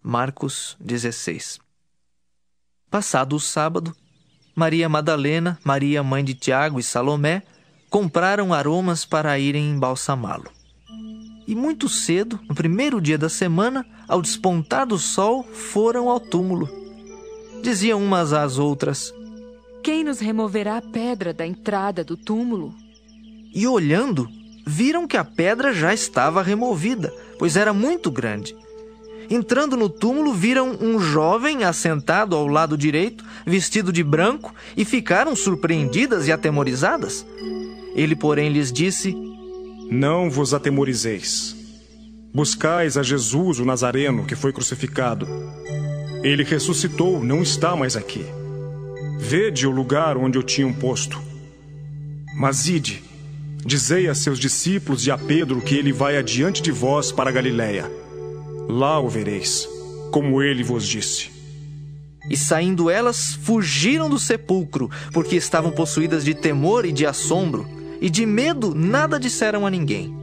Marcos 16. Passado o sábado, Maria Madalena, Maria mãe de Tiago e Salomé compraram aromas para irem embalsamá-lo. E muito cedo, no primeiro dia da semana, ao despontar do sol, foram ao túmulo. Diziam umas às outras: quem nos removerá a pedra da entrada do túmulo? E olhando, viram que a pedra já estava removida, pois era muito grande. Entrando no túmulo, viram um jovem assentado ao lado direito, vestido de branco, e ficaram surpreendidas e atemorizadas. Ele, porém, lhes disse: não vos atemorizeis. Buscais a Jesus, o Nazareno, que foi crucificado. Ele ressuscitou, não está mais aqui. Vede o lugar onde o tinham posto. Mas ide, dizei a seus discípulos e a Pedro que ele vai adiante de vós para a Galiléia. Lá o vereis, como ele vos disse. E saindo elas, fugiram do sepulcro, porque estavam possuídas de temor e de assombro, e de medo nada disseram a ninguém.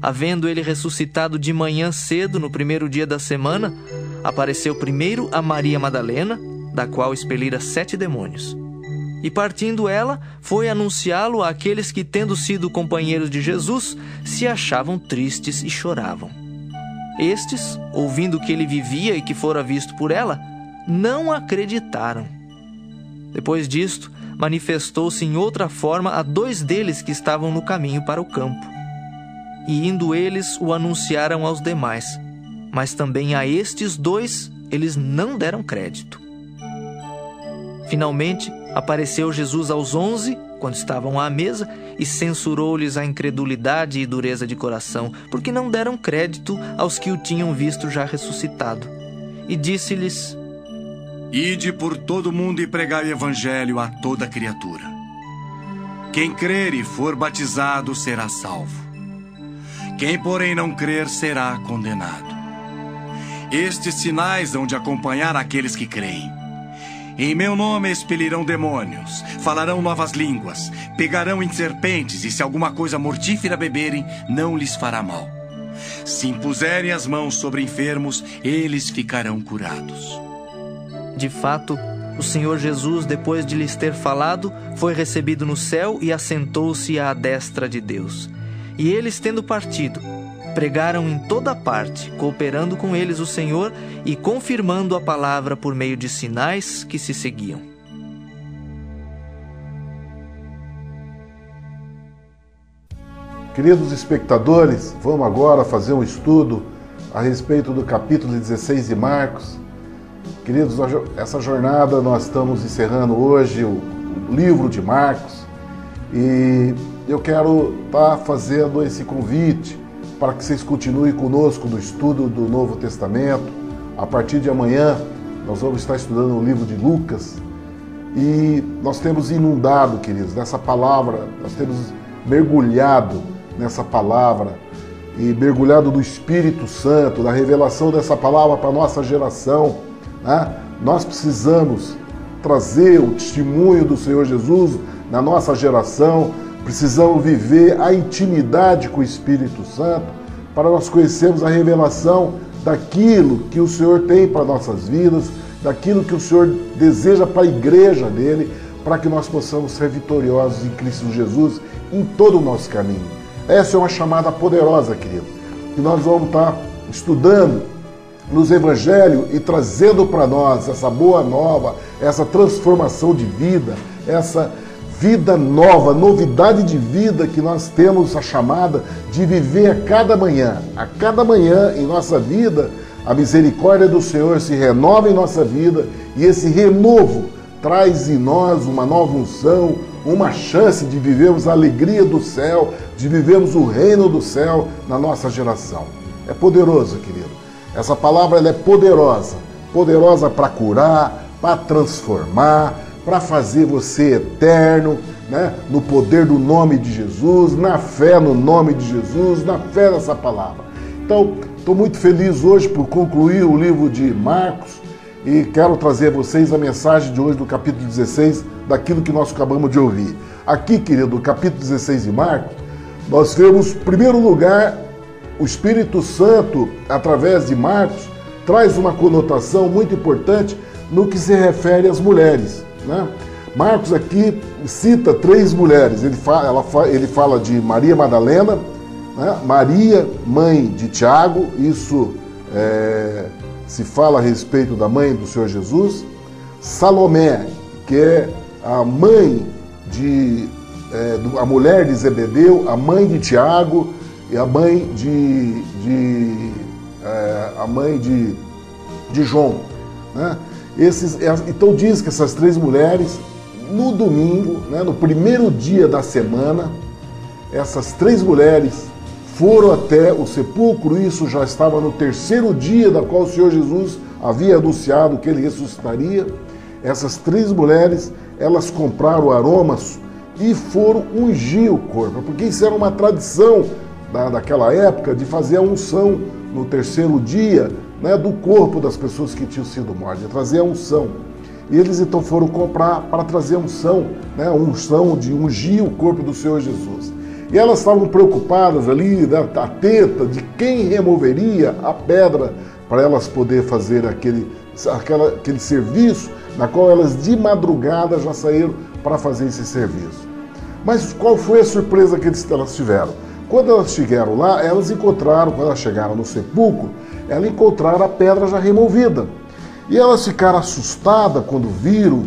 Havendo ele ressuscitado de manhã cedo, no primeiro dia da semana, apareceu primeiro a Maria Madalena, da qual expelira 7 demônios. E partindo ela, foi anunciá-lo àqueles que, tendo sido companheiros de Jesus, se achavam tristes e choravam. Estes, ouvindo que ele vivia e que fora visto por ela, não acreditaram. Depois disto, manifestou-se em outra forma a 2 deles que estavam no caminho para o campo. E indo eles, o anunciaram aos demais, mas também a estes 2 eles não deram crédito. Finalmente, apareceu Jesus aos 11, quando estavam à mesa, e censurou-lhes a incredulidade e dureza de coração, porque não deram crédito aos que o tinham visto já ressuscitado. E disse-lhes: ide por todo o mundo e pregai o evangelho a toda criatura. Quem crer e for batizado será salvo. Quem, porém, não crer será condenado. Estes sinais hão de acompanhar aqueles que creem. Em meu nome expelirão demônios, falarão novas línguas, pegarão em serpentes, e se alguma coisa mortífera beberem, não lhes fará mal. Se impuserem as mãos sobre enfermos, eles ficarão curados. De fato, o Senhor Jesus, depois de lhes ter falado, foi recebido no céu e assentou-se à destra de Deus. E eles, tendo partido, pregaram em toda parte, cooperando com eles o Senhor e confirmando a palavra por meio de sinais que se seguiam. Queridos espectadores, vamos agora fazer um estudo a respeito do capítulo 16 de Marcos. Queridos, essa jornada nós estamos encerrando hoje o livro de Marcos e eu quero estar fazendo esse convite para que vocês continuem conosco no estudo do Novo Testamento. A partir de amanhã nós vamos estar estudando o livro de Lucas e nós temos inundado, queridos, nessa palavra, nós temos mergulhado nessa palavra e mergulhado no Espírito Santo, na revelação dessa palavra para a nossa geração. Nós precisamos trazer o testemunho do Senhor Jesus na nossa geração, precisamos viver a intimidade com o Espírito Santo para nós conhecermos a revelação daquilo que o Senhor tem para nossas vidas, daquilo que o Senhor deseja para a igreja dele, para que nós possamos ser vitoriosos em Cristo Jesus em todo o nosso caminho. Essa é uma chamada poderosa, querido, que nós vamos estar estudando nos evangelhos e trazendo para nós essa boa nova, essa transformação de vida, essa vida nova, novidade de vida que nós temos a chamada de viver a cada manhã em nossa vida, a misericórdia do Senhor se renova em nossa vida e esse renovo traz em nós uma nova unção, uma chance de vivermos a alegria do céu, de vivermos o reino do céu na nossa geração. É poderoso, querido. Essa palavra ela é poderosa, poderosa para curar, para transformar, para fazer você eterno, no poder do nome de Jesus, na fé no nome de Jesus, na fé nessa palavra. Então, estou muito feliz hoje por concluir o livro de Marcos e quero trazer a vocês a mensagem de hoje do capítulo 16, daquilo que nós acabamos de ouvir. Aqui, querido, no capítulo 16 de Marcos, nós vemos, em primeiro lugar, o Espírito Santo, através de Marcos, traz uma conotação muito importante no que se refere às mulheres, né? Marcos aqui cita 3 mulheres. Ele fala de Maria Madalena, né? Maria, mãe de Tiago, isso se fala a respeito da mãe do Senhor Jesus. Salomé, que é a mãe a mulher de Zebedeu, a mãe de Tiago e a mãe de João, né? Então diz que essas 3 mulheres, no domingo, né, no primeiro dia da semana, essas 3 mulheres foram até o sepulcro. Isso já estava no 3º dia da qual o Senhor Jesus havia anunciado que ele ressuscitaria. Essas 3 mulheres, elas compraram aromas e foram ungir o corpo, porque isso era uma tradição daquela época de fazer a unção no 3º dia, né, do corpo das pessoas que tinham sido mortas, de trazer a unção. E eles então foram comprar para trazer a unção, né, a unção de ungir o corpo do Senhor Jesus. E elas estavam preocupadas ali, atenta de quem removeria a pedra para elas poderem fazer aquele serviço, na qual elas de madrugada já saíram para fazer esse serviço. Mas qual foi a surpresa que elas tiveram? Quando elas chegaram lá, quando elas chegaram no sepulcro, elas encontraram a pedra já removida. E elas ficaram assustadas quando viram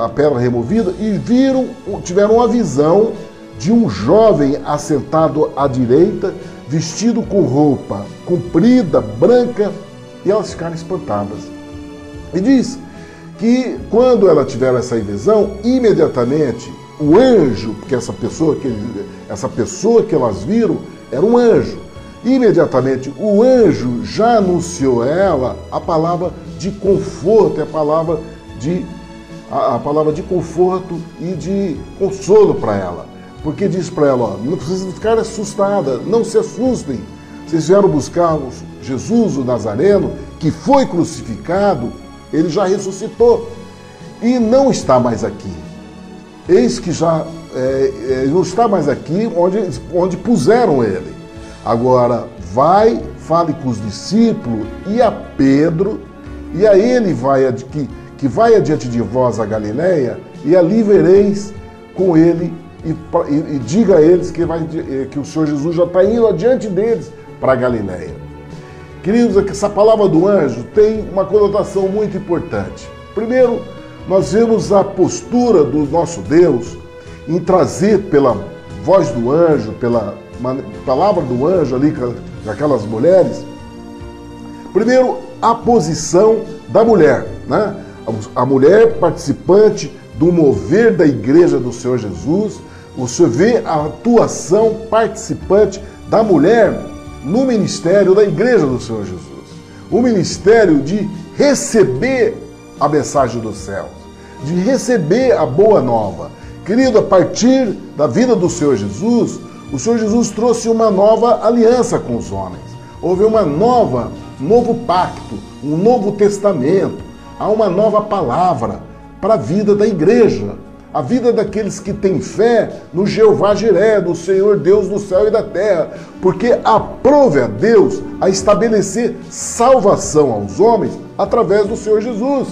a pedra removida e tiveram uma visão de um jovem assentado à direita, vestido com roupa comprida, branca, e elas ficaram espantadas. E diz que quando ela tiver essa visão, imediatamente o anjo, porque essa pessoa que elas viram era um anjo, imediatamente o anjo já anunciou a ela a palavra de conforto, a palavra de conforto e de consolo para ela. Porque diz para ela, não precisa ficar assustada, não se assustem. Vocês vieram buscar Jesus, o Nazareno, que foi crucificado, ele já ressuscitou e não está mais aqui. Eis que já não está mais aqui onde puseram ele. Agora vai, fale com os discípulos e a Pedro, e a ele que vai adiante de vós a Galileia, e ali vereis com ele, e diga a eles que o Senhor Jesus já está indo adiante deles para a Galileia. Queridos, essa palavra do anjo tem uma conotação muito importante. Primeiro, nós vemos a postura do nosso Deus em trazer pela voz do anjo, pela palavra do anjo ali com aquelas mulheres. Primeiro, a posição da mulher, né? A mulher participante do mover da igreja do Senhor Jesus. Você vê a atuação participante da mulher no ministério da igreja do Senhor Jesus. O ministério de receber a mensagem dos céus, de receber a boa nova. Querido, a partir da vida do Senhor Jesus, o Senhor Jesus trouxe uma nova aliança com os homens. Houve um novo pacto, um novo testamento. Há uma nova palavra para a vida da igreja, a vida daqueles que têm fé no Jeová Jiré, no Senhor Deus do céu e da terra, porque aprove a Deus a estabelecer salvação aos homens através do Senhor Jesus.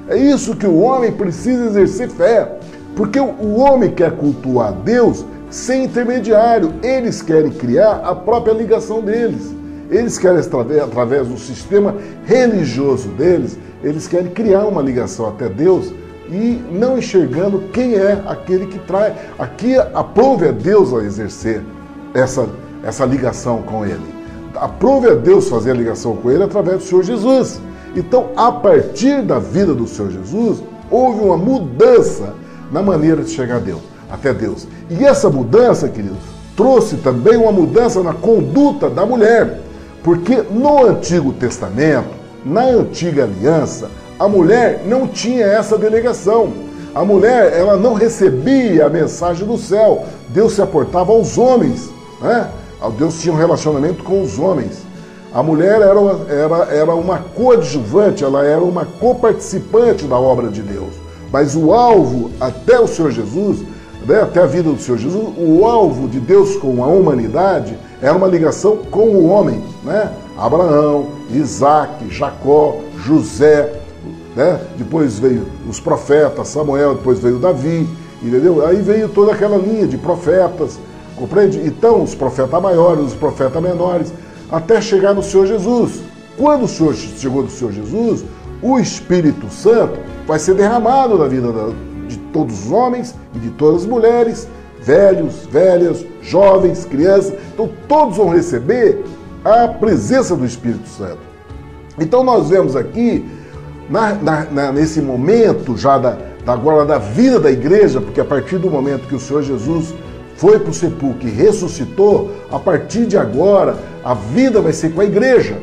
É isso que o homem precisa exercer fé, porque o homem quer cultuar Deus sem intermediário. Eles querem criar a própria ligação deles. Eles querem, através do sistema religioso deles, eles querem criar uma ligação até Deus e não enxergando quem é aquele que traz. Aqui aprove a Deus a exercer essa ligação com Ele. Aprove a Deus fazer a ligação com Ele através do Senhor Jesus. Então, a partir da vida do Senhor Jesus, houve uma mudança na maneira de chegar a Deus, até Deus. E essa mudança, queridos, trouxe também uma mudança na conduta da mulher. Porque no Antigo Testamento, na Antiga Aliança, a mulher não tinha essa delegação. A mulher, ela não recebia a mensagem do céu. Deus se aportava aos homens, né? Deus tinha um relacionamento com os homens. A mulher era uma coadjuvante, ela era uma coparticipante da obra de Deus. Mas o alvo, até o Senhor Jesus, né, até a vida do Senhor Jesus, o alvo de Deus com a humanidade era uma ligação com o homem, né? Abraão, Isaac, Jacó, José, né? Depois veio os profetas, Samuel, depois veio Davi, entendeu? Aí veio toda aquela linha de profetas, compreende? Então, os profetas maiores, os profetas menores, até chegar no Senhor Jesus. Quando o Senhor chegou no Senhor Jesus, o Espírito Santo vai ser derramado na vida de todos os homens e de todas as mulheres, velhos, velhas, jovens, crianças. Então, todos vão receber a presença do Espírito Santo. Então, nós vemos aqui, nesse momento já agora da vida da igreja, porque a partir do momento que o Senhor Jesus foi para o sepulcro e ressuscitou, a partir de agora, a vida vai ser com a igreja.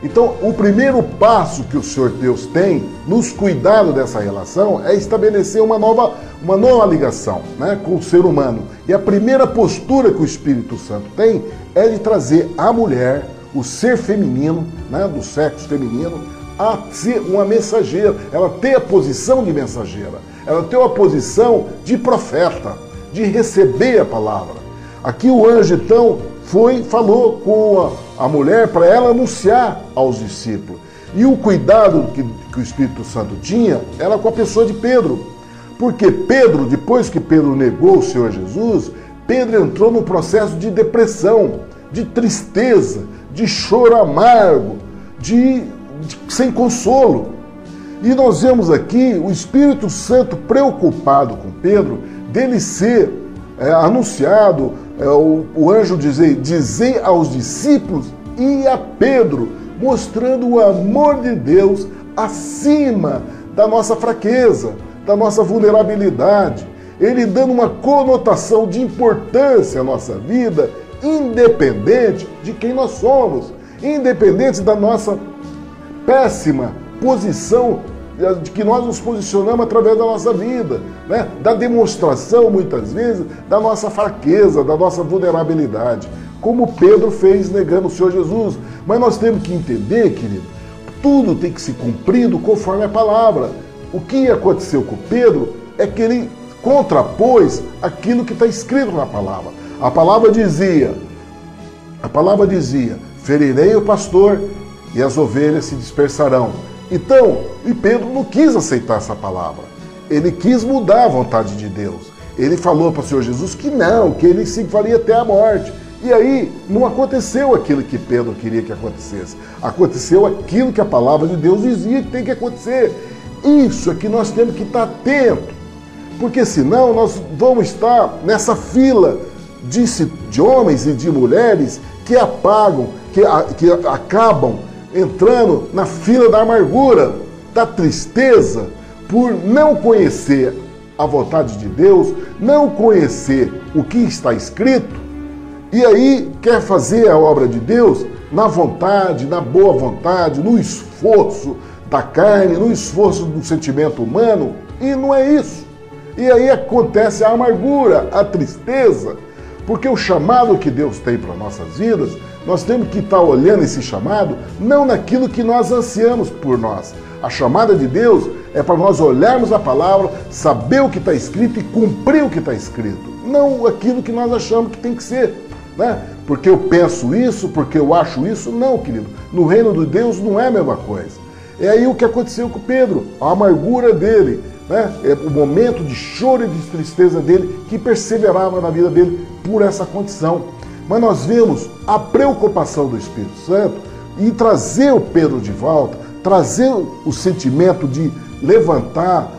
Então, o primeiro passo que o Senhor Deus tem nos cuidado dessa relação é estabelecer uma nova ligação, né, com o ser humano. E a primeira postura que o Espírito Santo tem é de trazer a mulher, o ser feminino, né, do sexo feminino, a ser uma mensageira. Ela tem a posição de mensageira, ela tem uma posição de profeta, de receber a palavra. Aqui o anjo, então, falou com a mulher para ela anunciar aos discípulos. E o cuidado que o Espírito Santo tinha era com a pessoa de Pedro. Porque Pedro, depois que Pedro negou o Senhor Jesus, Pedro entrou num processo de depressão, de tristeza, de choro amargo, sem consolo. E nós vemos aqui o Espírito Santo preocupado com Pedro, dele ser anunciado, o anjo dizer aos discípulos e a Pedro, mostrando o amor de Deus acima da nossa fraqueza, da nossa vulnerabilidade. Ele dando uma conotação de importância à nossa vida, independente de quem nós somos, independente da nossa péssima posição de que nós nos posicionamos através da nossa vida, né? Da demonstração, muitas vezes, da nossa fraqueza, da nossa vulnerabilidade, como Pedro fez negando o Senhor Jesus. Mas nós temos que entender, querido, tudo tem que ser cumprido conforme a palavra. O que aconteceu com Pedro é que ele contrapôs aquilo que está escrito na palavra. A palavra dizia, ferirei o pastor e as ovelhas se dispersarão. Então, e Pedro não quis aceitar essa palavra. Ele quis mudar a vontade de Deus. Ele falou para o Senhor Jesus que não, que ele se faria até a morte. E aí, não aconteceu aquilo que Pedro queria que acontecesse. Aconteceu aquilo que a palavra de Deus dizia que tem que acontecer. Isso é que nós temos que estar atentos. Porque senão nós vamos estar nessa fila de homens e de mulheres que apagam, que acabam entrando na fila da amargura, da tristeza, por não conhecer a vontade de Deus, não conhecer o que está escrito, e aí quer fazer a obra de Deus na vontade, na boa vontade, no esforço da carne, no esforço do sentimento humano, e não é isso. E aí acontece a amargura, a tristeza, porque o chamado que Deus tem para nossas vidas, nós temos que estar olhando esse chamado não naquilo que nós ansiamos por nós. A chamada de Deus é para nós olharmos a palavra, saber o que está escrito e cumprir o que está escrito. Não aquilo que nós achamos que tem que ser, né? Porque eu penso isso, porque eu acho isso. Não, querido. No reino de Deus não é a mesma coisa. É aí o que aconteceu com Pedro, a amargura dele, né? É o momento de choro e de tristeza dele, que perseverava na vida dele por essa condição. Mas nós vemos a preocupação do Espírito Santo em trazer o Pedro de volta, trazer o sentimento de levantar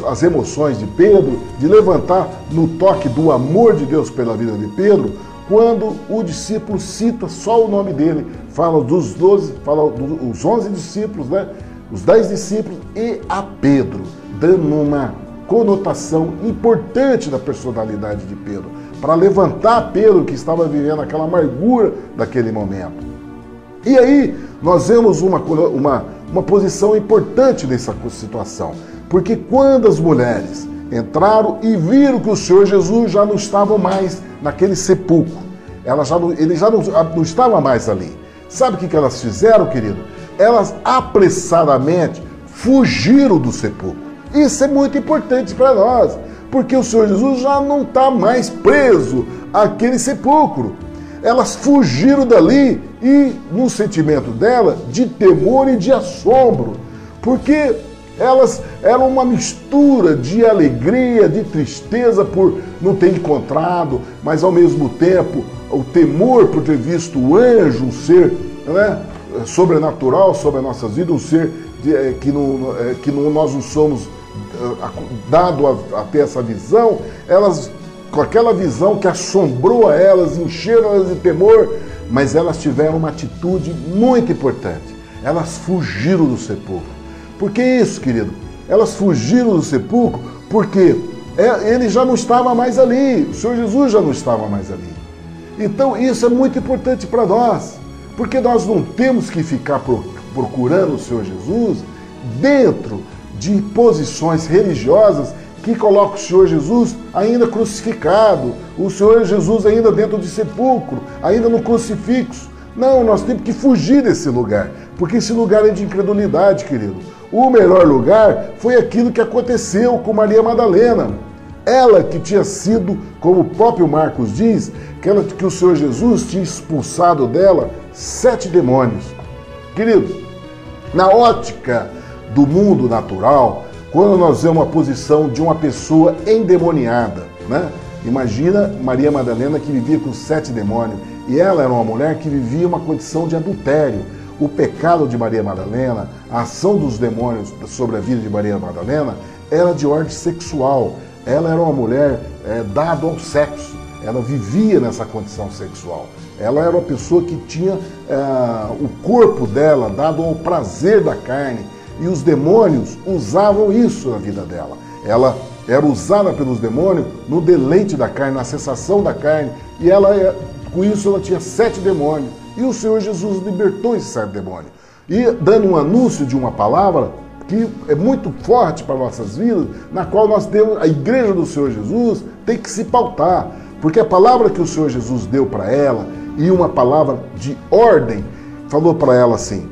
as emoções de Pedro, de levantar no toque do amor de Deus pela vida de Pedro, quando o discípulo cita só o nome dele, fala dos 12, fala dos 11 discípulos, né? Os 10 discípulos e a Pedro, dando uma conotação importante da personalidade de Pedro, para levantar Pedro, que estava vivendo aquela amargura daquele momento. E aí nós vemos uma posição importante nessa situação, porque quando as mulheres entraram e viram que o Senhor Jesus já não estava mais naquele sepulcro, ele já não estava mais ali. Sabe o que elas fizeram, querido? Elas apressadamente fugiram do sepulcro. Isso é muito importante para nós, porque o Senhor Jesus já não está mais preso àquele sepulcro. Elas fugiram dali e, no sentimento dela, de temor e de assombro, porque elas eram uma mistura de alegria, de tristeza por não ter encontrado, mas ao mesmo tempo o temor por ter visto o anjo, um ser, né, sobrenatural sobre as nossas vidas, um ser que nós não somos dado a ter essa visão. Elas, com aquela visão que assombrou a elas, encheram elas de temor, mas elas tiveram uma atitude muito importante. Elas fugiram do sepulcro. Por que isso, querido? Elas fugiram do sepulcro porque ele já não estava mais ali, o Senhor Jesus já não estava mais ali. Então isso é muito importante para nós, porque nós não temos que ficar procurando o Senhor Jesus dentro de posições religiosas que colocam o Senhor Jesus ainda crucificado, o Senhor Jesus ainda dentro de sepulcro, ainda no crucifixo. Não, nós temos que fugir desse lugar, porque esse lugar é de incredulidade, querido. O melhor lugar foi aquilo que aconteceu com Maria Madalena. Ela que tinha sido, como o próprio Marcos diz, que o Senhor Jesus tinha expulsado dela 7 demônios. Querido, na ótica do mundo natural, quando nós vemos a posição de uma pessoa endemoniada, né? Imagina Maria Madalena que vivia com 7 demônios, e ela era uma mulher que vivia uma condição de adultério. O pecado de Maria Madalena, a ação dos demônios sobre a vida de Maria Madalena, era de ordem sexual. Ela era uma mulher dada ao sexo, ela vivia nessa condição sexual. Ela era uma pessoa que tinha o corpo dela dado ao prazer da carne, e os demônios usavam isso na vida dela. Ela era usada pelos demônios no deleite da carne, na sensação da carne, e com isso ela tinha 7 demônios. E o Senhor Jesus libertou esses 7 demônios. E dando um anúncio de uma palavra que é muito forte para nossas vidas, na qual nós temos, a igreja do Senhor Jesus tem que se pautar. Porque a palavra que o Senhor Jesus deu para ela, e uma palavra de ordem, falou para ela assim,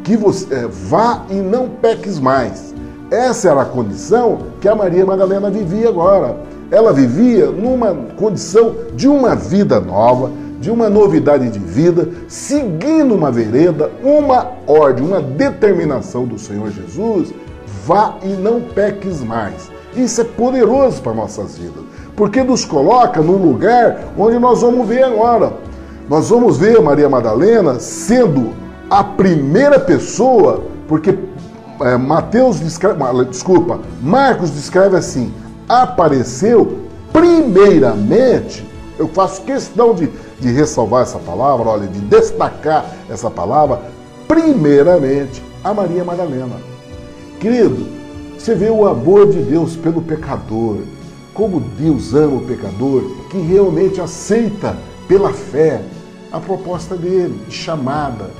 que você vá e não peques mais. Essa era a condição que a Maria Madalena vivia agora. Ela vivia numa condição de uma vida nova, de uma novidade de vida, seguindo uma vereda, uma ordem, uma determinação do Senhor Jesus, vá e não peques mais. Isso é poderoso para nossas vidas, porque nos coloca num lugar onde nós vamos ver agora. Nós vamos ver Maria Madalena sendo a primeira pessoa, porque Marcos descreve assim, apareceu primeiramente. Eu faço questão de ressalvar essa palavra, olha, de destacar essa palavra, primeiramente a Maria Madalena. Querido, você vê o amor de Deus pelo pecador, como Deus ama o pecador, que realmente aceita pela fé a proposta dele, de chamada,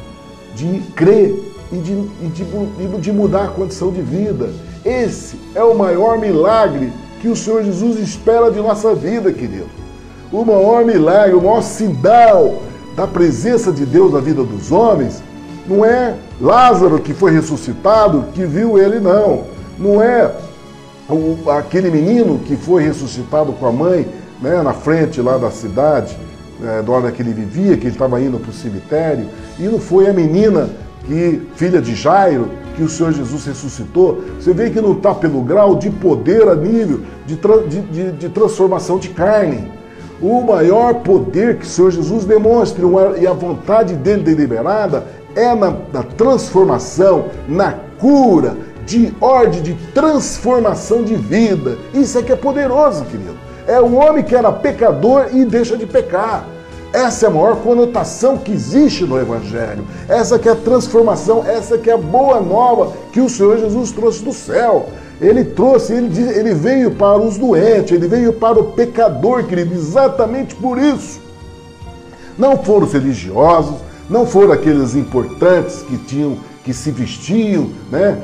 de crer e de mudar a condição de vida. Esse é o maior milagre que o Senhor Jesus espera de nossa vida, querido. O maior milagre, o maior sinal da presença de Deus na vida dos homens, não é Lázaro que foi ressuscitado, que viu ele, não. Não é aquele menino que foi ressuscitado com a mãe, né, na frente lá da cidade, da hora que ele vivia, que ele estava indo para o cemitério, e não foi a menina, filha de Jairo, que o Senhor Jesus ressuscitou. Você vê que não está pelo grau de poder a nível de transformação de carne. O maior poder que o Senhor Jesus demonstra e a vontade dele deliberada é na transformação, na cura, de ordem de transformação de vida. Isso é que é poderoso, querido. É um homem que era pecador e deixa de pecar. Essa é a maior conotação que existe no Evangelho. Essa que é a transformação, essa que é a boa nova que o Senhor Jesus trouxe do céu. Ele trouxe, ele veio para os doentes, ele veio para o pecador, querido, exatamente por isso. Não foram os religiosos, não foram aqueles importantes que se vestiam, né,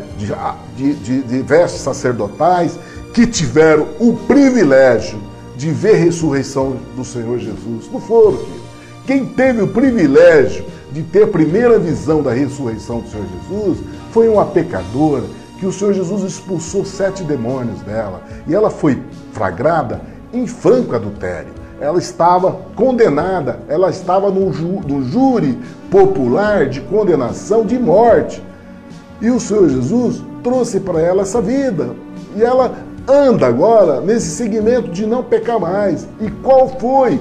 de vestes sacerdotais, que tiveram o privilégio de ver a ressurreição do Senhor Jesus. Não foram, querido. Quem teve o privilégio de ter a primeira visão da ressurreição do Senhor Jesus foi uma pecadora, que o Senhor Jesus expulsou 7 demônios dela, e ela foi flagrada em franco adultério. ela estava condenada, ela estava no júri popular de condenação de morte. E o Senhor Jesus trouxe para ela essa vida. E ela anda agora nesse segmento de não pecar mais. E qual foi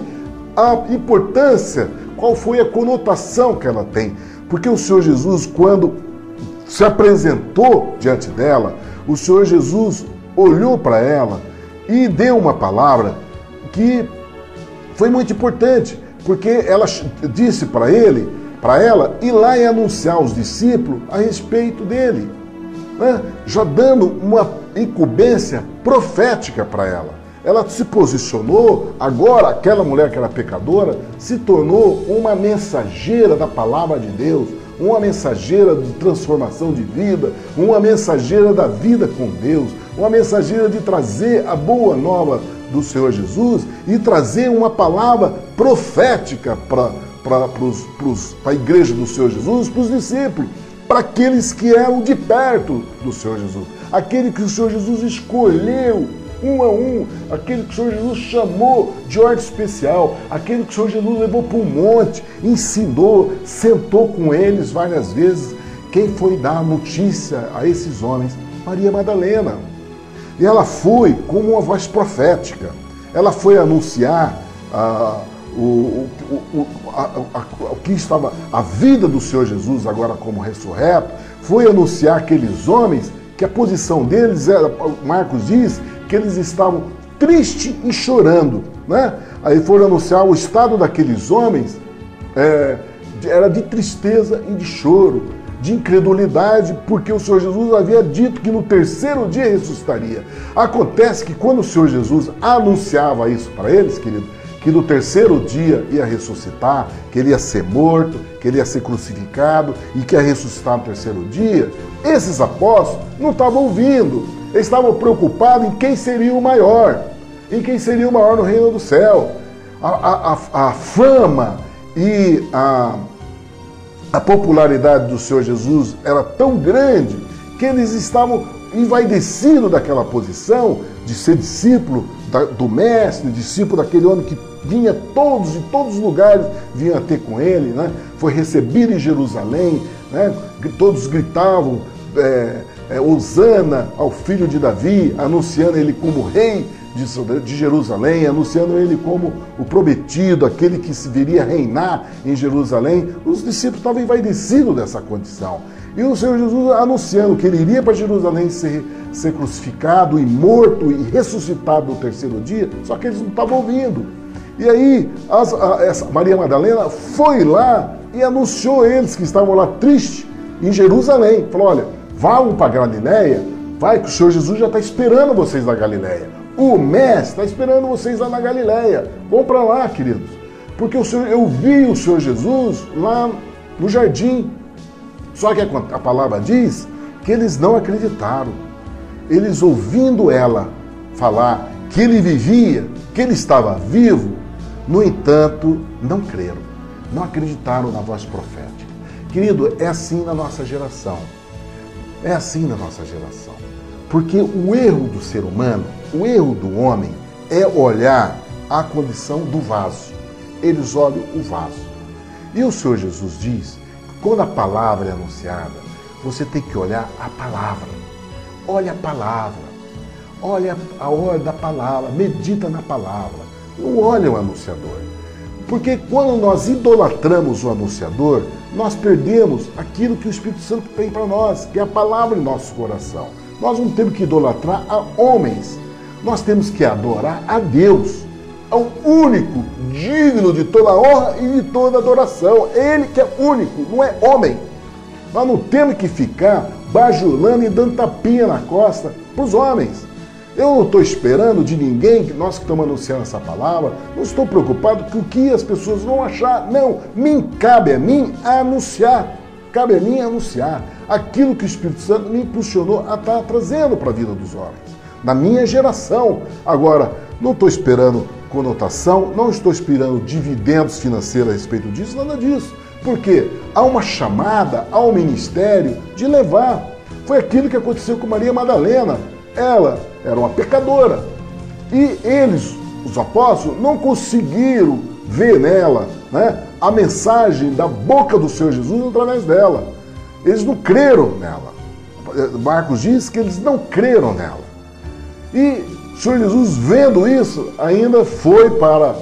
a importância, qual foi a conotação que ela tem? Porque o Senhor Jesus, quando se apresentou diante dela, o Senhor Jesus olhou para ela e deu uma palavra que foi muito importante, porque ela disse para ela, ir lá e anunciar aos discípulos a respeito dele, né? Já dando uma incumbência profética para ela. Ela se posicionou, agora aquela mulher que era pecadora se tornou uma mensageira da palavra de Deus, uma mensageira de transformação de vida, uma mensageira da vida com Deus, uma mensageira de trazer a boa nova do Senhor Jesus e trazer uma palavra profética para a igreja do Senhor Jesus, para os discípulos, para aqueles que eram de perto do Senhor Jesus, aquele que o Senhor Jesus escolheu um a um, aquele que o Senhor Jesus chamou de ordem especial, aquele que o Senhor Jesus levou para um monte, ensinou, sentou com eles várias vezes. Quem foi dar a notícia a esses homens? Maria Madalena. E ela foi com uma voz profética. Ela foi anunciar o que estava, a vida do Senhor Jesus agora como ressurreto, foi anunciar aqueles homens que a posição deles era, Marcos diz, que eles estavam tristes e chorando, né? Aí foram anunciar o estado daqueles homens, era de tristeza e de choro, de incredulidade, porque o Senhor Jesus havia dito que no terceiro dia ressuscitaria. Acontece que quando o Senhor Jesus anunciava isso para eles, querido, que no terceiro dia ia ressuscitar, que ele ia ser morto, que ele ia ser crucificado e que ia ressuscitar no terceiro dia, esses apóstolos não estavam ouvindo, eles estavam preocupados em quem seria o maior, no reino do céu. A fama e a popularidade do Senhor Jesus era tão grande que eles estavam envaidecidos daquela posição de ser discípulo do mestre, discípulo daquele homem que vinha de todos os lugares, vinha ter com ele, né? Foi recebido em Jerusalém, né? Todos gritavam Hosana ao filho de Davi, anunciando ele como rei de Jerusalém, anunciando ele como o prometido, aquele que se viria reinar em Jerusalém. Os discípulos estavam envaidecidos dessa condição. E o Senhor Jesus anunciando que ele iria para Jerusalém ser crucificado e morto e ressuscitado no terceiro dia, só que eles não estavam ouvindo. E aí essa Maria Madalena foi lá e anunciou eles que estavam lá tristes em Jerusalém. Falou, olha, vão para Galileia, vai que o Senhor Jesus já está esperando vocês na Galileia. O mestre está esperando vocês lá na Galileia. Vão para lá, queridos. Porque eu vi o Senhor Jesus lá no jardim. Só que a palavra diz que eles não acreditaram. Eles ouvindo ela falar que ele vivia, que ele estava vivo, no entanto, não creram. Não acreditaram na voz profética. Querido, é assim na nossa geração. É assim na nossa geração. Porque o erro do ser humano, o erro do homem, é olhar a condição do vaso. Eles olham o vaso. E o Senhor Jesus diz que quando a palavra é anunciada, você tem que olhar a palavra. Olha a palavra. Olha a hora da palavra. Medita na palavra. Não olha o anunciador. Porque quando nós idolatramos o anunciador, nós perdemos aquilo que o Espírito Santo tem para nós, que é a palavra em nosso coração. Nós não temos que idolatrar a homens, nós temos que adorar a Deus, ao único digno de toda honra e de toda adoração. Ele que é único, não é homem. Nós não temos que ficar bajulando e dando tapinha na costa para os homens. Eu não estou esperando de ninguém, nós que estamos anunciando essa palavra, não estou preocupado com o que as pessoas vão achar. Não, cabe a mim anunciar. Cabe a mim anunciar aquilo que o Espírito Santo me impulsionou a estar trazendo para a vida dos homens, na minha geração. Agora, não estou esperando conotação, não estou esperando dividendos financeiros a respeito disso, nada disso. Porque há uma chamada ao ministério de levar. Foi aquilo que aconteceu com Maria Madalena. Ela era uma pecadora. E eles os apóstolos não conseguiram ver nela, né, a mensagem da boca do Senhor Jesus através dela. Eles não creram nela. Marcos diz que eles não creram nela. E o Senhor Jesus, vendo isso, ainda foi para...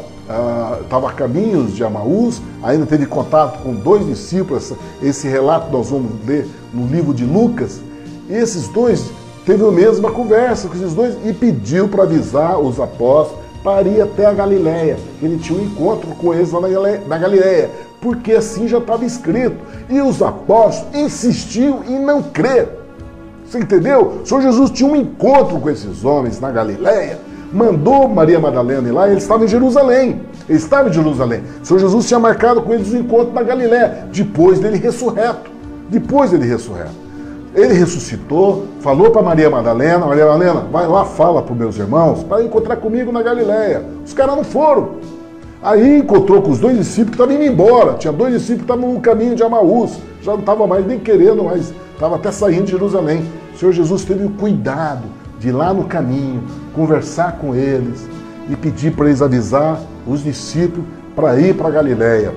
estava a caminhos de Amaús, ainda teve contato com 2 discípulos. Esse relato nós vamos ler no livro de Lucas. E esses 2 teve a mesma conversa com esses 2 e pediu para avisar os apóstolos para ir até a Galileia. Ele tinha um encontro com eles lá na Galileia, porque assim já estava escrito. E os apóstolos insistiam em não crer. Você entendeu? O Senhor Jesus tinha um encontro com esses homens na Galileia, mandou Maria Madalena ir lá, e ele estava em Jerusalém. Ele estava em Jerusalém. O Senhor Jesus tinha marcado com eles um encontro na Galileia, depois dele ressurreto. Depois dele ressurreto. Ele ressuscitou, falou para Maria Madalena, vai lá, fala para os meus irmãos, para encontrar comigo na Galileia. Os caras não foram. Aí encontrou com os 2 discípulos que estavam indo embora. Tinha 2 discípulos que estavam no caminho de Amaús. Já não estava mais nem querendo, mas estava até saindo de Jerusalém. O Senhor Jesus teve o cuidado de ir lá no caminho, conversar com eles e pedir para eles avisar os discípulos para ir para a Galileia.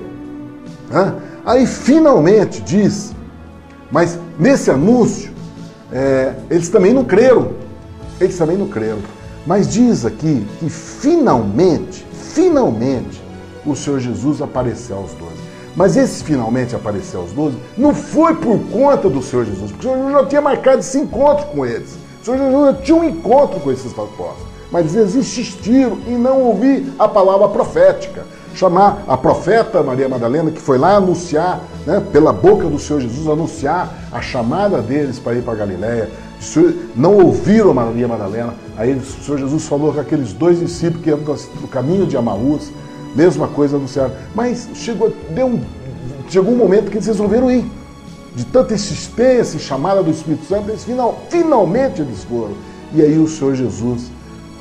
Aí finalmente diz, mas nesse anúncio, eles também não creram. Eles também não creram. Mas diz aqui que finalmente, o Senhor Jesus apareceu aos 12. Mas esse finalmente apareceu aos 12 não foi por conta do Senhor Jesus, porque o Senhor Jesus já tinha marcado esse encontro com eles. O Senhor Jesus já tinha um encontro com esses apóstolos. Mas eles insistiram em não ouvir a palavra profética. Chamar a profeta Maria Madalena, que foi lá anunciar, né, pela boca do Senhor Jesus, anunciar a chamada deles para ir para a Galileia. Não ouviram a Maria Madalena. Aí o Senhor Jesus falou com aqueles 2 discípulos que iam no caminho de Amaús, mesma coisa anunciaram. Mas chegou um momento que eles resolveram ir. De tanta insistência e chamada do Espírito Santo, eles finalmente eles foram. E aí o Senhor Jesus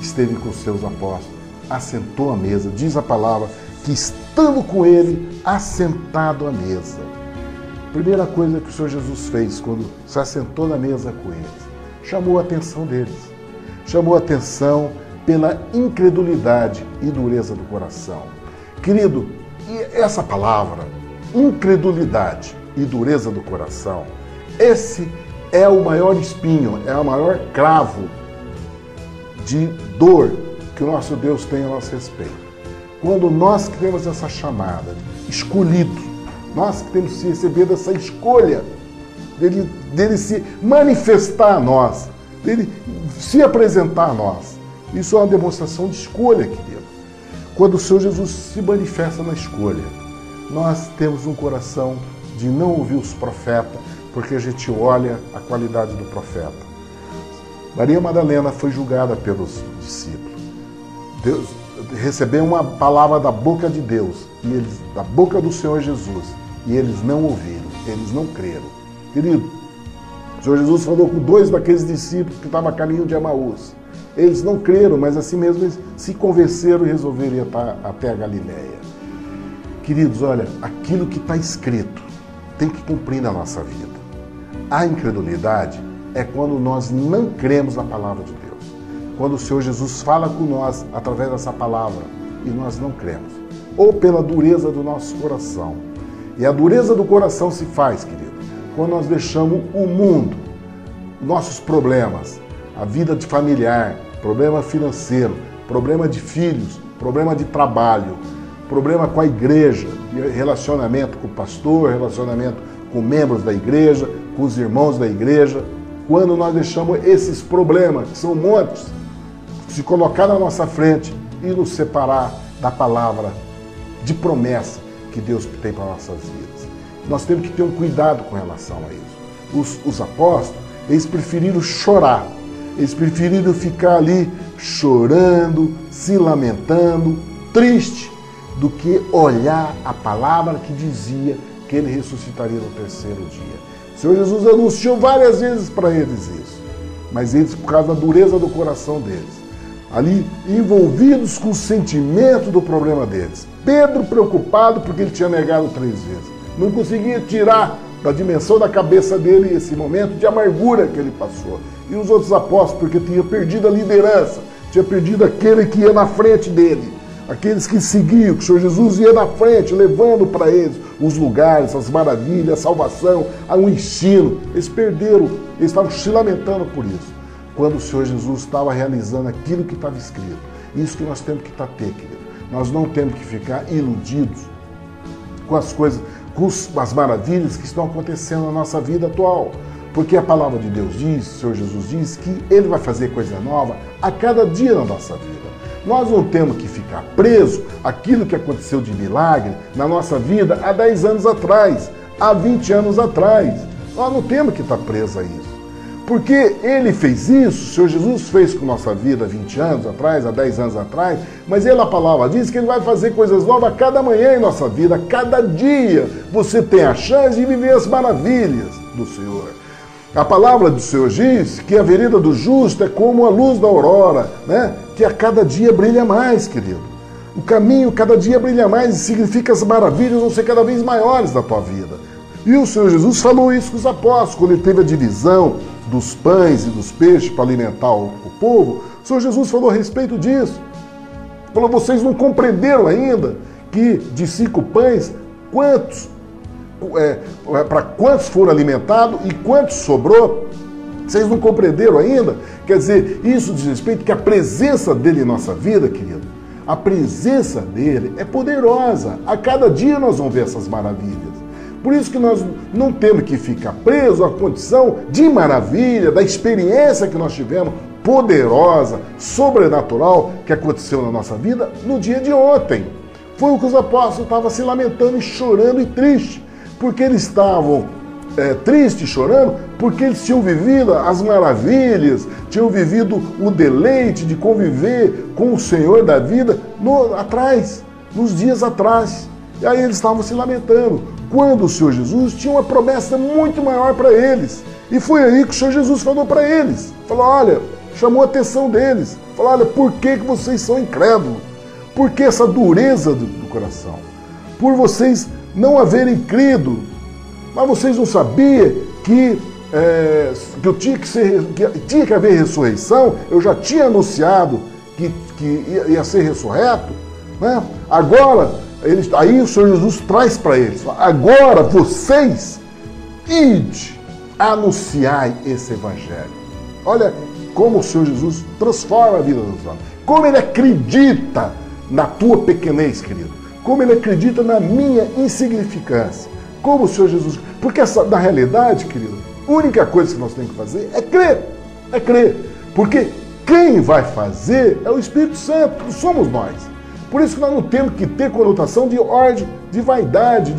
esteve com os seus apóstolos, assentou à mesa. Diz a palavra que estando com ele, assentado à mesa. Primeira coisa que o Senhor Jesus fez quando se assentou na mesa com eles, chamou a atenção deles. Chamou a atenção pela incredulidade e dureza do coração. Querido, e essa palavra, incredulidade e dureza do coração, esse é o maior espinho, é o maior cravo de dor que o nosso Deus tem a nosso respeito. Quando nós que temos essa chamada, escolhido, nós que temos que receber essa escolha, dele se manifestar a nós, dele se apresentar a nós, isso é uma demonstração de escolha, querido. Quando o Senhor Jesus se manifesta na escolha, nós temos um coração de não ouvir os profetas, porque a gente olha a qualidade do profeta. Maria Madalena foi julgada pelos discípulos. Deus recebeu uma palavra da boca de Deus, da boca do Senhor Jesus, e eles não ouviram, eles não creram. Querido, o Senhor Jesus falou com 2 daqueles discípulos que estavam a caminho de Amaús. Eles não creram, mas assim mesmo eles se convenceram e resolveram ir até a Galileia. Queridos, olha, aquilo que está escrito tem que cumprir na nossa vida. A incredulidade é quando nós não cremos na palavra de Deus. Quando o Senhor Jesus fala com nós através dessa palavra e nós não cremos. Ou pela dureza do nosso coração. E a dureza do coração se faz, querido, quando nós deixamos o mundo, nossos problemas, a vida de familiar, problema financeiro, problema de filhos, problema de trabalho, problema com a igreja, relacionamento com o pastor, relacionamento com membros da igreja, com os irmãos da igreja. Quando nós deixamos esses problemas, que são montes, se colocar na nossa frente e nos separar da palavra de promessa que Deus tem para nossas vidas. Nós temos que ter um cuidado com relação a isso. Os apóstolos, eles preferiram chorar, eles preferiram ficar ali chorando, se lamentando, triste, do que olhar a palavra que dizia que ele ressuscitaria no 3º dia. O Senhor Jesus anunciou várias vezes para eles isso, mas eles, por causa da dureza do coração deles, ali envolvidos com o sentimento do problema deles. Pedro preocupado porque ele tinha negado 3 vezes. Não conseguia tirar da dimensão da cabeça dele esse momento de amargura que ele passou. E os outros apóstolos porque tinham perdido a liderança, tinha perdido aquele que ia na frente dele, aqueles que seguiam, que o Senhor Jesus ia na frente, levando para eles os lugares, as maravilhas, a salvação, o ensino. Eles perderam, eles estavam se lamentando por isso, quando o Senhor Jesus estava realizando aquilo que estava escrito. Isso que nós temos que ter, querido. Nós não temos que ficar iludidos com as coisas, com as maravilhas que estão acontecendo na nossa vida atual. Porque a palavra de Deus diz, o Senhor Jesus diz, que Ele vai fazer coisa nova a cada dia na nossa vida. Nós não temos que ficar presos àquilo que aconteceu de milagre na nossa vida há 10 anos atrás, há 20 anos atrás. Nós não temos que estar presos a isso. Porque Ele fez isso, o Senhor Jesus fez com nossa vida há 20 anos atrás, há 10 anos atrás, mas a palavra diz que Ele vai fazer coisas novas a cada manhã em nossa vida, a cada dia você tem a chance de viver as maravilhas do Senhor. A palavra do Senhor diz que a vereda do justo é como a luz da aurora, né? Que a cada dia brilha mais, querido. O caminho cada dia brilha mais e significa que as maravilhas vão ser cada vez maiores na tua vida. E o Senhor Jesus falou isso com os apóstolos, quando Ele teve a divisão dos pães e dos peixes para alimentar o povo. O Senhor Jesus falou a respeito disso. Falou, vocês não compreenderam ainda que de 5 pães, para quantos foram alimentados e quantos sobrou? Vocês não compreenderam ainda? Quer dizer, isso diz respeito que a presença dele em nossa vida, querido, a presença dele é poderosa. A cada dia nós vamos ver essas maravilhas. Por isso que nós não temos que ficar presos à condição de maravilha, da experiência que nós tivemos, poderosa, sobrenatural, que aconteceu na nossa vida no dia de ontem. Foi o que os apóstolos estavam se lamentando e chorando e tristes, porque eles estavam tristes, chorando, porque eles tinham vivido as maravilhas, tinham vivido o deleite de conviver com o Senhor da vida nos dias atrás. E aí eles estavam se lamentando, quando o Senhor Jesus tinha uma promessa muito maior para eles. E foi aí que o Senhor Jesus falou para eles. Falou, olha, chamou a atenção deles. Falou, olha, por que vocês são incrédulos? Por que essa dureza do coração? Por vocês não haverem crido. Mas vocês não sabiam que tinha que haver ressurreição? Eu já tinha anunciado que ia ser ressurreto, né? Agora, aí o Senhor Jesus traz para eles, agora vocês ide, anunciai esse evangelho. Olha como o Senhor Jesus transforma a vida dos homens, como Ele acredita na tua pequenez, querido, como Ele acredita na minha insignificância, como o Senhor Jesus, porque na realidade, querido, a única coisa que nós temos que fazer é crer, porque quem vai fazer é o Espírito Santo, que somos nós. Por isso que nós não temos que ter conotação de ordem, de vaidade,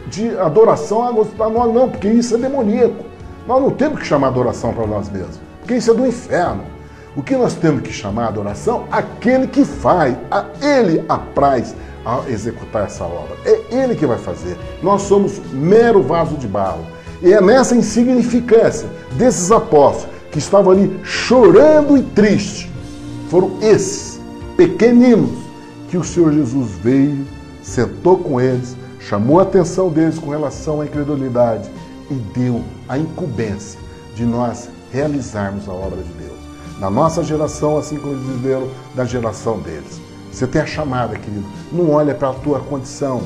de adoração a nós, não, porque isso é demoníaco. Nós não temos que chamar adoração para nós mesmos, porque isso é do inferno. O que nós temos que chamar adoração? Aquele que faz, a Ele apraz a executar essa obra. É Ele que vai fazer. Nós somos mero vaso de barro. E é nessa insignificância desses apóstolos que estavam ali chorando e tristes, foram esses pequeninos que o Senhor Jesus veio, sentou com eles, chamou a atenção deles com relação à incredulidade e deu a incumbência de nós realizarmos a obra de Deus. Na nossa geração, assim como eles viveram da geração deles. Você tem a chamada, querido. Não olha para a tua condição,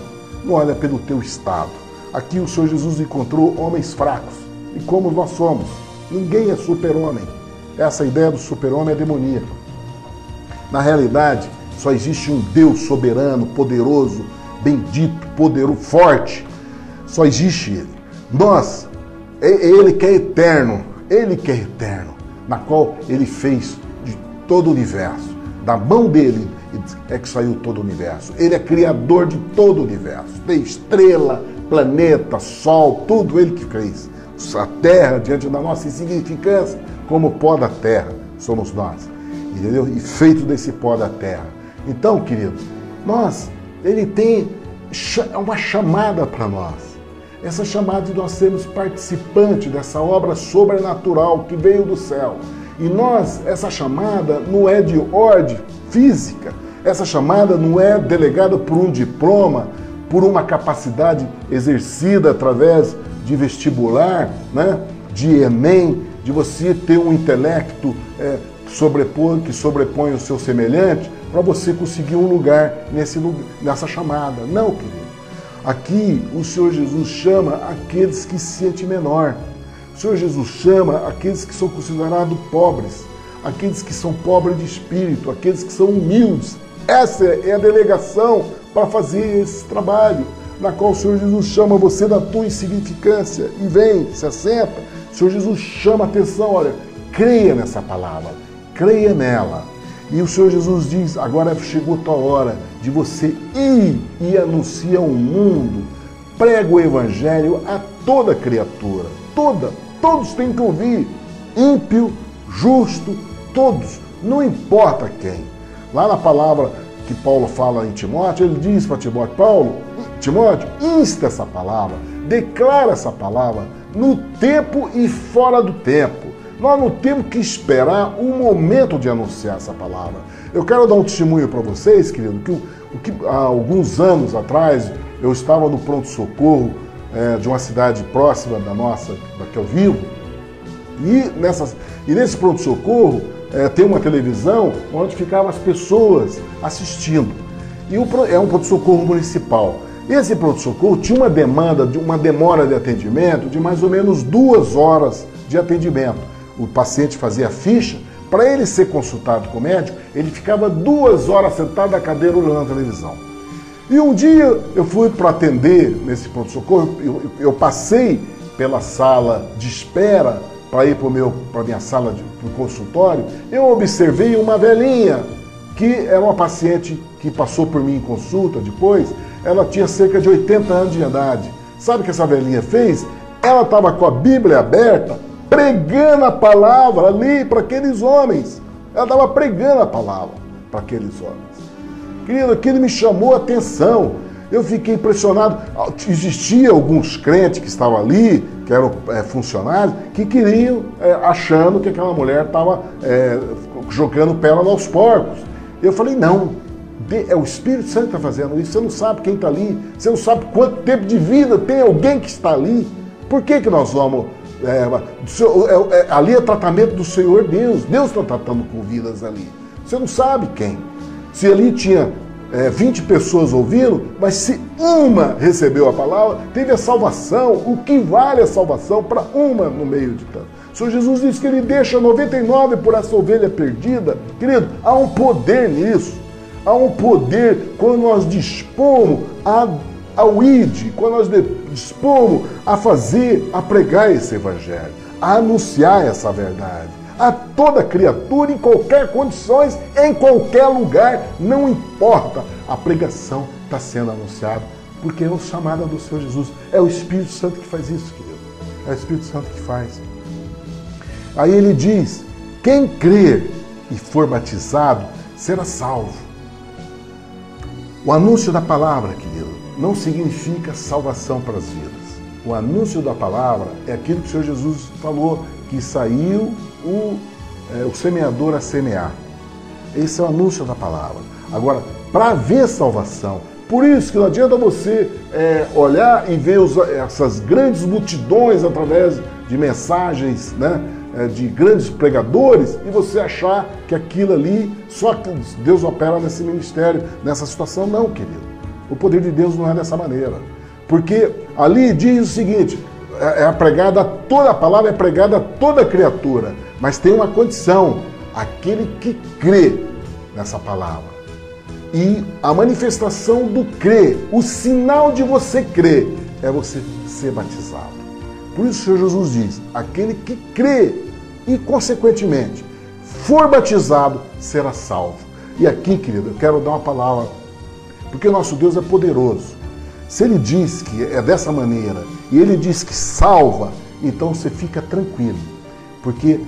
não olha pelo teu estado. Aqui o Senhor Jesus encontrou homens fracos, e como nós somos. Ninguém é super-homem. Essa ideia do super-homem é demoníaca. Na realidade, só existe um Deus soberano, poderoso, bendito, poderoso, forte. Só existe Ele. Nós, é Ele que é eterno, na qual Ele fez de todo o universo. Da mão dele é que saiu todo o universo. Ele é criador de todo o universo. Tem estrela, planeta, sol, tudo Ele que fez. A terra, diante da nossa insignificância, como pó da terra, somos nós. Entendeu? E feito desse pó da terra. Então, querido, Ele tem uma chamada para nós. Essa chamada de nós sermos participantes dessa obra sobrenatural que veio do céu. E essa chamada não é de ordem física, essa chamada não é delegada por um diploma, por uma capacidade exercida através de vestibular, né? De Enem, de você ter um intelecto que sobrepõe o seu semelhante para você conseguir um lugar nessa chamada. Não, querido. Aqui o Senhor Jesus chama aqueles que se sentem menor. O Senhor Jesus chama aqueles que são considerados pobres, aqueles que são pobres de espírito, aqueles que são humildes. Essa é a delegação para fazer esse trabalho, na qual o Senhor Jesus chama você da tua insignificância e vem, se assenta. O Senhor Jesus chama a atenção, olha, creia nessa palavra, creia nela. E o Senhor Jesus diz, agora chegou a tua hora de você ir e anunciar ao mundo, prega o evangelho a toda criatura, todos têm que ouvir, ímpio, justo, todos, não importa quem. Lá na palavra que Paulo fala em Timóteo, ele diz para Timóteo, insta essa palavra, declara essa palavra no tempo e fora do tempo. Nós não temos que esperar o momento de anunciar essa palavra. Eu quero dar um testemunho para vocês, querido, que há alguns anos atrás eu estava no pronto-socorro de uma cidade próxima da nossa, da que eu vivo, e nesse pronto-socorro tem uma televisão onde ficavam as pessoas assistindo. E é um pronto-socorro municipal. Esse pronto-socorro tinha uma demora de atendimento de mais ou menos 2 horas de atendimento. O paciente fazia a ficha, para ele ser consultado com o médico, ele ficava 2 horas sentado na cadeira olhando a televisão. E um dia eu fui para atender nesse pronto-socorro, eu passei pela sala de espera para ir para a minha sala de consultório, eu observei uma velhinha, que era uma paciente que passou por mim em consulta depois, ela tinha cerca de 80 anos de idade. Sabe o que essa velhinha fez? Ela estava com a Bíblia aberta, pregando a palavra ali para aqueles homens. Ela estava pregando a palavra para aqueles homens. Querido, aquilo me chamou a atenção. Eu fiquei impressionado. Existia alguns crentes que estavam ali, que eram funcionários, que queriam, achando que aquela mulher estava jogando pérola aos porcos. Eu falei, não, é o Espírito Santo que está fazendo isso. Você não sabe quem está ali, você não sabe quanto tempo de vida tem alguém que está ali. Por que nós vamos... ali é tratamento do Senhor Deus. Deus está tratando com vidas ali. Você não sabe quem. Se ali tinha 20 pessoas ouvindo, mas se uma recebeu a palavra, teve a salvação. O que vale a salvação para uma no meio de tanto? O Senhor Jesus disse que ele deixa 99 por essa ovelha perdida. Querido, há um poder nisso. Há um poder quando nós dispomos ao ID, quando nós dispomos a pregar esse evangelho, a anunciar essa verdade a toda criatura, em qualquer condições, em qualquer lugar, não importa, a pregação está sendo anunciada, porque é a chamada do Senhor Jesus. É o Espírito Santo que faz isso, querido. É o Espírito Santo que faz. Aí ele diz, quem crer e for batizado será salvo. O anúncio da palavra, querido, não significa salvação para as vidas. O anúncio da palavra é aquilo que o Senhor Jesus falou, que saiu o semeador a semear. Esse é o anúncio da palavra. Agora, para haver salvação, por isso que não adianta você olhar e ver essas grandes multidões através de mensagens, né, de grandes pregadores, e você achar que aquilo ali, só que Deus opera nesse ministério, nessa situação. Não, querido. O poder de Deus não é dessa maneira. Porque ali diz o seguinte, toda a palavra é pregada a toda criatura, mas tem uma condição, aquele que crê nessa palavra. E a manifestação do crer, o sinal de você crer, é você ser batizado. Por isso o Senhor Jesus diz, aquele que crê e, consequentemente, for batizado, será salvo. E aqui, querido, eu quero dar uma palavra, porque o nosso Deus é poderoso. Se Ele diz que é dessa maneira, e Ele diz que salva, então você fica tranquilo, porque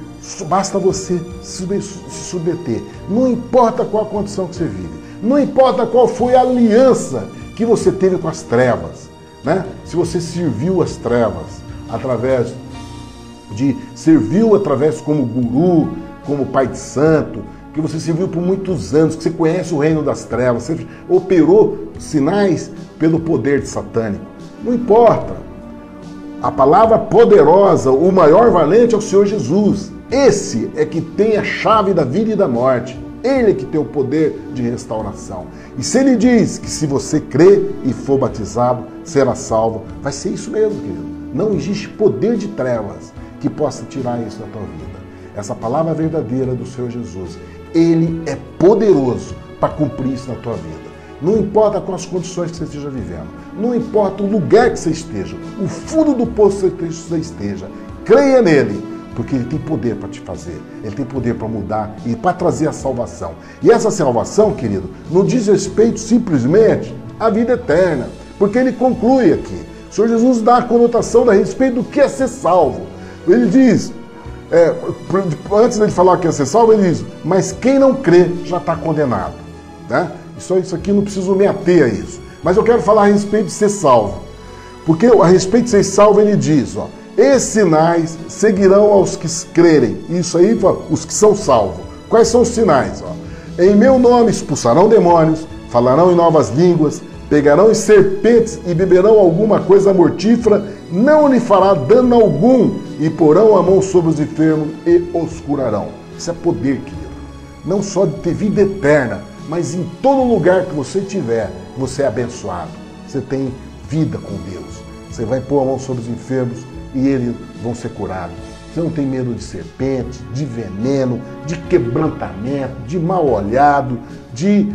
basta você se submeter. Não importa qual a condição que você vive, não importa qual foi a aliança que você teve com as trevas, né? Se você serviu as trevas serviu através como guru, como pai de santo, que você serviu por muitos anos, que você conhece o reino das trevas, você operou sinais pelo poder de satânico. Não importa. A palavra poderosa, o maior valente é o Senhor Jesus. Esse é que tem a chave da vida e da morte. Ele é que tem o poder de restauração. E se ele diz que se você crer e for batizado, será salvo, vai ser isso mesmo, querido. Não existe poder de trevas que possa tirar isso da tua vida. Essa palavra verdadeira do Senhor Jesus, Ele é poderoso para cumprir isso na tua vida. Não importa quais condições que você esteja vivendo, não importa o lugar que você esteja, o fundo do poço que você esteja, creia nele, porque Ele tem poder para te fazer, Ele tem poder para mudar e para trazer a salvação. E essa salvação, querido, não diz respeito simplesmente à vida eterna, porque Ele conclui aqui. O Senhor Jesus dá a conotação a respeito do que é ser salvo. Ele diz, antes de falar que é ser salvo, ele diz, mas quem não crê já está condenado. Né? Isso aqui não preciso me ater a isso. Mas eu quero falar a respeito de ser salvo. Porque a respeito de ser salvo, ele diz, ó, esses sinais seguirão aos que crerem. Isso aí, os que são salvos. Quais são os sinais? Ó? Em meu nome expulsarão demônios, falarão em novas línguas, pegarão em serpentes e beberão alguma coisa mortífera, não lhe fará dano algum, e porão a mão sobre os enfermos e os curarão. Isso é poder, querido. Não só de ter vida eterna, mas em todo lugar que você estiver, você é abençoado. Você tem vida com Deus. Você vai pôr a mão sobre os enfermos e eles vão ser curados. Você não tem medo de serpente, de veneno, de quebrantamento, de mal olhado, de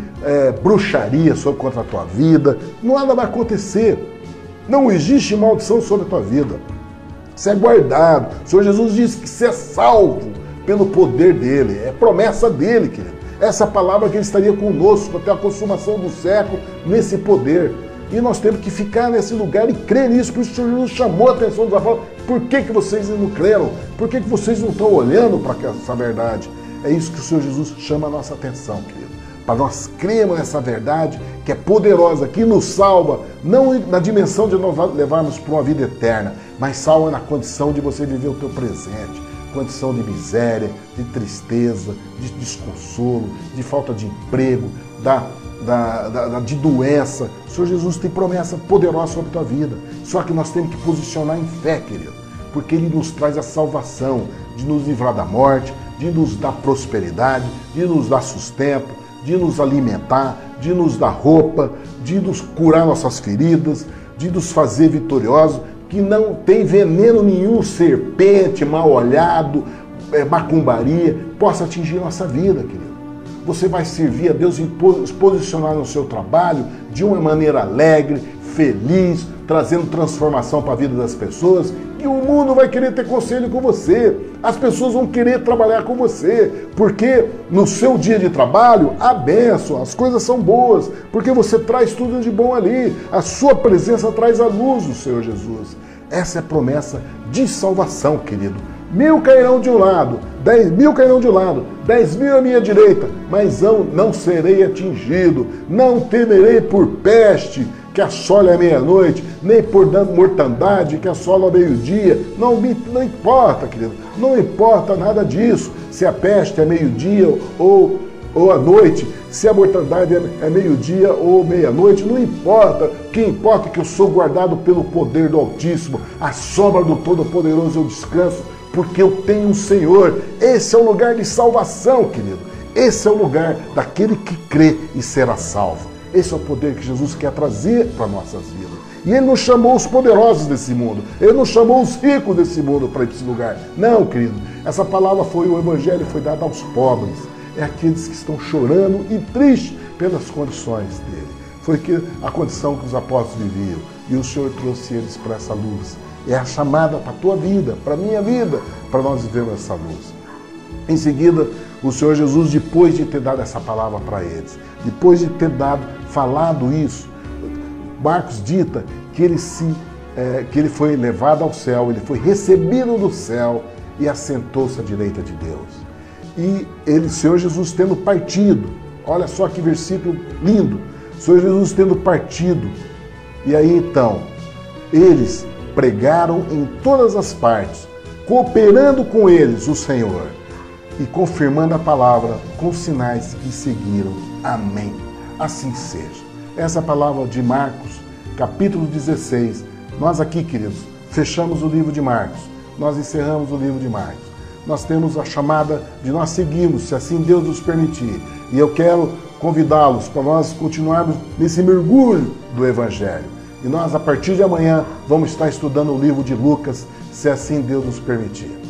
bruxaria contra a tua vida. Nada vai acontecer. Não existe maldição sobre a tua vida. Você é guardado. O Senhor Jesus disse que você é salvo pelo poder dele. É promessa dele, querido. Essa palavra que ele estaria conosco até a consumação do século, nesse poder. E nós temos que ficar nesse lugar e crer nisso. Por isso o Senhor Jesus chamou a atenção dos apóstolos. Por que vocês não creram? Por que vocês não estão olhando para essa verdade? É isso que o Senhor Jesus chama a nossa atenção, querido. Para nós crermos nessa verdade que é poderosa, que nos salva, não na dimensão de nós levarmos para uma vida eterna, mas salva na condição de você viver o teu presente, condição de miséria, de tristeza, de desconsolo, de falta de emprego, de doença. O Senhor Jesus tem promessa poderosa sobre a tua vida. Só que nós temos que posicionar em fé, querido, porque Ele nos traz a salvação, de nos livrar da morte, de nos dar prosperidade, de nos dar sustento, de nos alimentar, de nos dar roupa, de nos curar nossas feridas, de nos fazer vitoriosos, que não tem veneno nenhum, serpente, mal olhado, macumbaria, possa atingir nossa vida, querido. Você vai servir a Deus e posicionar no seu trabalho de uma maneira alegre, feliz, trazendo transformação para a vida das pessoas, e o mundo vai querer ter conselho com você. As pessoas vão querer trabalhar com você, porque no seu dia de trabalho, há bênção, as coisas são boas, porque você traz tudo de bom ali. A sua presença traz a luz do Senhor Jesus. Essa é a promessa de salvação, querido. 1000 cairão de um lado, 10.000 cairão de um lado, 10.000 à minha direita, mas não serei atingido, não temerei por peste, que assole à meia-noite, nem por mortandade, que assola ao meio-dia. Não importa, querido, não importa nada disso, se a peste é meio-dia ou à noite, se a mortandade é meio-dia ou meia-noite, não importa. O que importa é que eu sou guardado pelo poder do Altíssimo, a sombra do Todo-Poderoso eu descanso, porque eu tenho um Senhor. Esse é o lugar de salvação, querido. Esse é o lugar daquele que crê e será salvo. Esse é o poder que Jesus quer trazer para nossas vidas. E Ele não chamou os poderosos desse mundo. Ele não chamou os ricos desse mundo para esse lugar. Não, querido. Essa palavra o Evangelho foi dado aos pobres. É aqueles que estão chorando e tristes pelas condições dele. Foi a condição que os apóstolos viviam. E o Senhor trouxe eles para essa luz. É a chamada para a tua vida, para a minha vida, para nós vivermos essa luz. Em seguida, o Senhor Jesus, depois de ter dado essa palavra para eles, depois de ter falado isso, Marcos dita que ele foi levado ao céu, ele foi recebido do céu e assentou-se à direita de Deus. E o Senhor Jesus tendo partido, olha só que versículo lindo, o Senhor Jesus tendo partido, e aí então, eles pregaram em todas as partes, cooperando com eles o Senhor, e confirmando a palavra com sinais que seguiram. Amém. Assim seja. Essa é a palavra de Marcos, capítulo 16. Nós aqui, queridos, fechamos o livro de Marcos. Nós encerramos o livro de Marcos. nós temos a chamada de nós seguirmos, se assim Deus nos permitir. E eu quero convidá-los para nós continuarmos nesse mergulho do Evangelho. E nós, a partir de amanhã, vamos estar estudando o livro de Lucas, se assim Deus nos permitir.